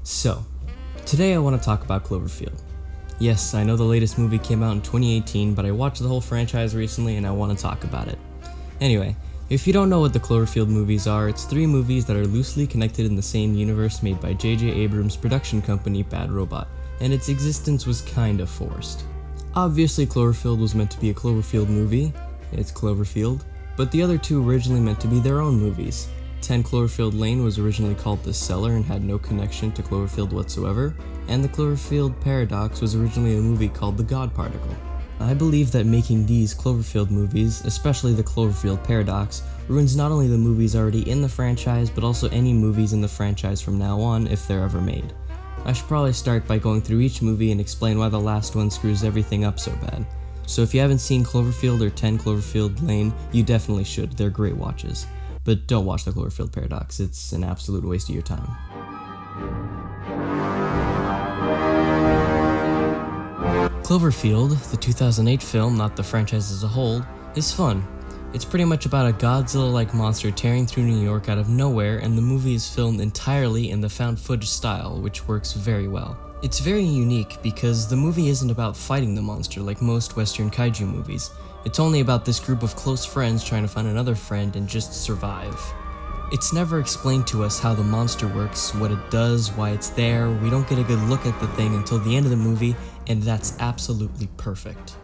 So, today I want to talk about Cloverfield. Yes, I know the latest movie came out in 2018, but I watched the whole franchise recently and I want to talk about it. Anyway, if you don't know what the Cloverfield movies are, it's 3 movies that are loosely connected in the same universe made by J.J. Abrams' production company Bad Robot, and its existence was kinda forced. Obviously Cloverfield was meant to be a Cloverfield movie, it's Cloverfield, but the other 2 originally meant to be their own movies. 10 Cloverfield Lane was originally called The Cellar and had no connection to Cloverfield whatsoever, and the Cloverfield Paradox was originally a movie called The God Particle. I believe that making these Cloverfield movies, especially the Cloverfield Paradox, ruins not only the movies already in the franchise, but also any movies in the franchise from now on if they're ever made. I should probably start by going through each movie and explain why the last one screws everything up so bad. So if you haven't seen Cloverfield or 10 Cloverfield Lane, you definitely should, they're great watches. But don't watch the Cloverfield Paradox, it's an absolute waste of your time. Cloverfield, the 2008 film, not the franchise as a whole, is fun. It's pretty much about a Godzilla-like monster tearing through New York out of nowhere, and the movie is filmed entirely in the found footage style, which works very well. It's very unique because the movie isn't about fighting the monster like most Western kaiju movies. It's only about this group of close friends trying to find another friend and just survive. It's never explained to us how the monster works, what it does, why it's there. We don't get a good look at the thing until the end of the movie, and that's absolutely perfect.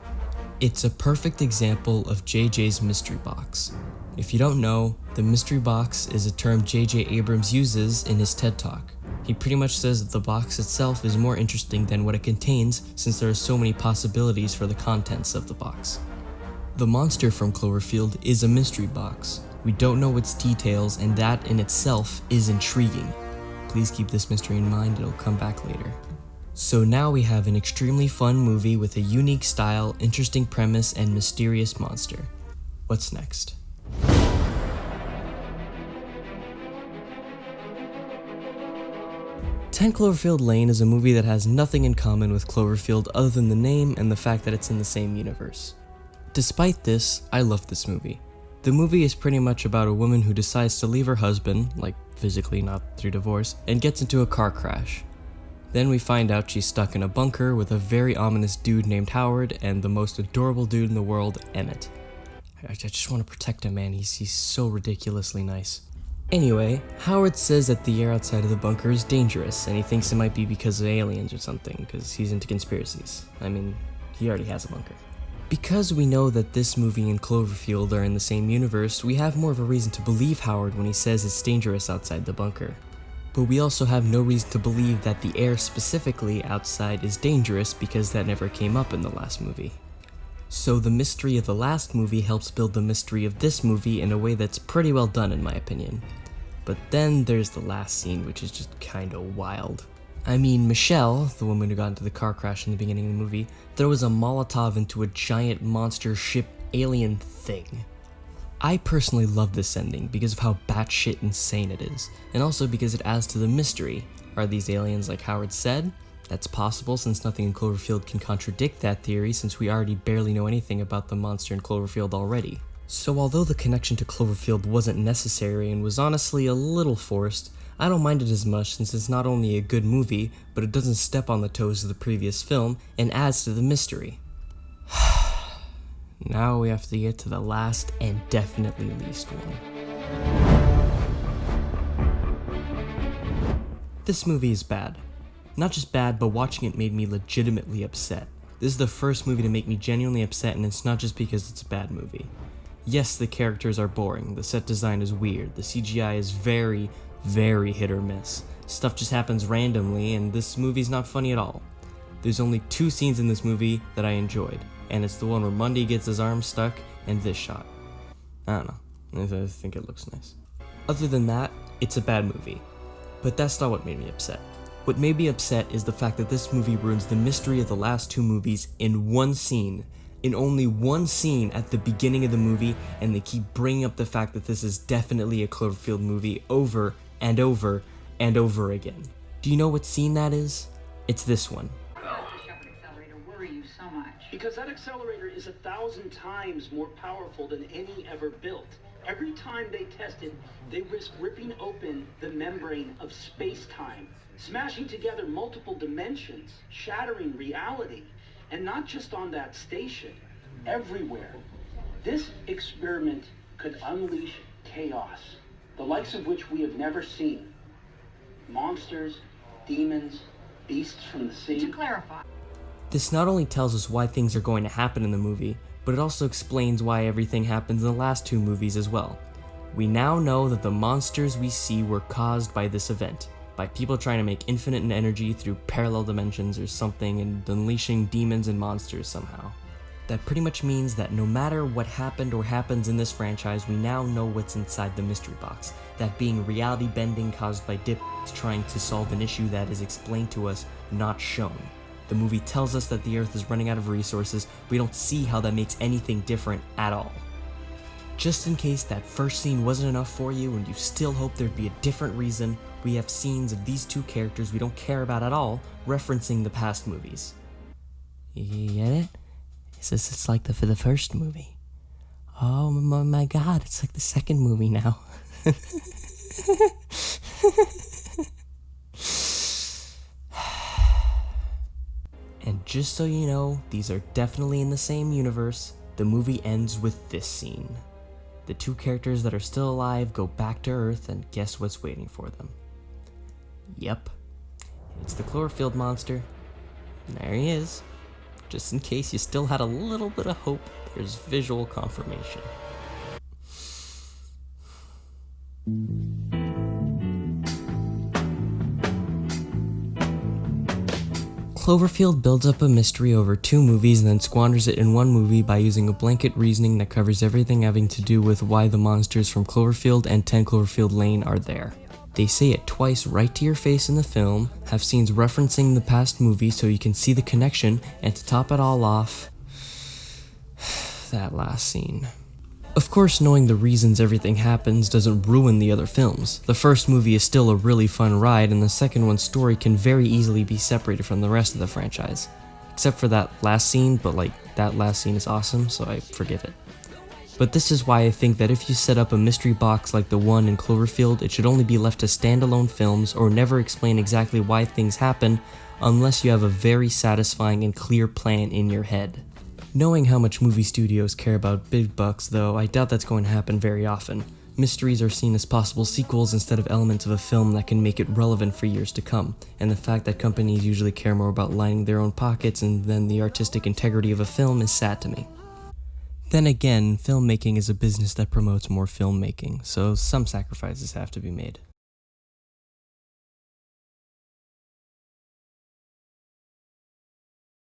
It's a perfect example of JJ's mystery box. If you don't know, the mystery box is a term J.J. Abrams uses in his TED Talk. He pretty much says that the box itself is more interesting than what it contains since there are so many possibilities for the contents of the box. The monster from Cloverfield is a mystery box. We don't know its details, and that in itself is intriguing. Please keep this mystery in mind, it'll come back later. So now we have an extremely fun movie with a unique style, interesting premise, and mysterious monster. What's next? "10 Cloverfield Lane" is a movie that has nothing in common with Cloverfield other than the name and the fact that it's in the same universe. Despite this, I love this movie. The movie is pretty much about a woman who decides to leave her husband, like physically, not through divorce, and gets into a car crash. Then we find out she's stuck in a bunker with a very ominous dude named Howard and the most adorable dude in the world, Emmett. I just want to protect him, man. He's so ridiculously nice. Anyway, Howard says that the air outside of the bunker is dangerous, and he thinks it might be because of aliens or something, because he's into conspiracies. I mean, he already has a bunker. Because we know that this movie and Cloverfield are in the same universe, we have more of a reason to believe Howard when he says it's dangerous outside the bunker. But we also have no reason to believe that the air specifically outside is dangerous because that never came up in the last movie. So the mystery of the last movie helps build the mystery of this movie in a way that's pretty well done in my opinion. But then there's the last scene, which is just kinda wild. I mean, Michelle, the woman who got into the car crash in the beginning of the movie, throws a Molotov into a giant monster ship alien thing. I personally love this ending because of how batshit insane it is, and also because it adds to the mystery. Are these aliens like Howard said? That's possible since nothing in Cloverfield can contradict that theory since we already barely know anything about the monster in Cloverfield already. So although the connection to Cloverfield wasn't necessary and was honestly a little forced, I don't mind it as much since it's not only a good movie, but it doesn't step on the toes of the previous film and adds to the mystery. Now we have to get to the last and definitely least one. This movie is bad. Not just bad, but watching it made me legitimately upset. This is the first movie to make me genuinely upset, and it's not just because it's a bad movie. Yes, the characters are boring, the set design is weird, the CGI is very hit or miss. Stuff just happens randomly, and this movie's not funny at all. There's only 2 scenes in this movie that I enjoyed, and it's the one where Mundy gets his arm stuck, and this shot. I don't know, I think it looks nice. Other than that, it's a bad movie. But that's not what made me upset. What made me upset is the fact that this movie ruins the mystery of the last 2 movies in one scene. In only one scene at the beginning of the movie, and they keep bringing up the fact that this is definitely a Cloverfield movie over and over and over again. Do you know what scene that is? It's this one. Because that accelerator is 1,000 times more powerful than any ever built. Every time they tested, they risked ripping open the membrane of space-time, smashing together multiple dimensions, shattering reality, and not just on that station, everywhere. This experiment could unleash chaos, the likes of which we have never seen. Monsters, demons, beasts from the sea. To clarify, This not only tells us why things are going to happen in the movie, but it also explains why everything happens in the last two movies as well. We now know that the monsters we see were caused by this event, by people trying to make infinite energy through parallel dimensions or something and unleashing demons and monsters somehow. That pretty much means that no matter what happened or happens in this franchise, we now know what's inside the mystery box, that being reality bending caused by dip trying to solve an issue that is explained to us, not shown. The movie tells us that the Earth is running out of resources. We don't see how that makes anything different at all. Just in case that first scene wasn't enough for you and you still hope there'd be a different reason, we have scenes of these two characters we don't care about at all referencing the past movies. You get it? It's like for the first movie. Oh my god, it's like the second movie now. And just so you know, these are definitely in the same universe. The movie ends with this scene. The two characters that are still alive go back to Earth, and guess what's waiting for them? Yep, it's the Cloverfield monster. There he is. Just in case you still had a little bit of hope, there's visual confirmation. Cloverfield builds up a mystery over two movies and then squanders it in one movie by using a blanket reasoning that covers everything having to do with why the monsters from Cloverfield and 10 Cloverfield Lane are there. They say it twice right to your face in the film, have scenes referencing the past movie so you can see the connection, and to top it all off, that last scene. Of course, knowing the reasons everything happens doesn't ruin the other films. The first movie is still a really fun ride, and the second one's story can very easily be separated from the rest of the franchise. Except for that last scene, but that last scene is awesome, so I forgive it. But this is why I think that if you set up a mystery box like the one in Cloverfield, it should only be left to standalone films or never explain exactly why things happen unless you have a very satisfying and clear plan in your head. Knowing how much movie studios care about big bucks, though, I doubt that's going to happen very often. Mysteries are seen as possible sequels instead of elements of a film that can make it relevant for years to come, and the fact that companies usually care more about lining their own pockets than the artistic integrity of a film is sad to me. Then again, filmmaking is a business that promotes more filmmaking, so some sacrifices have to be made.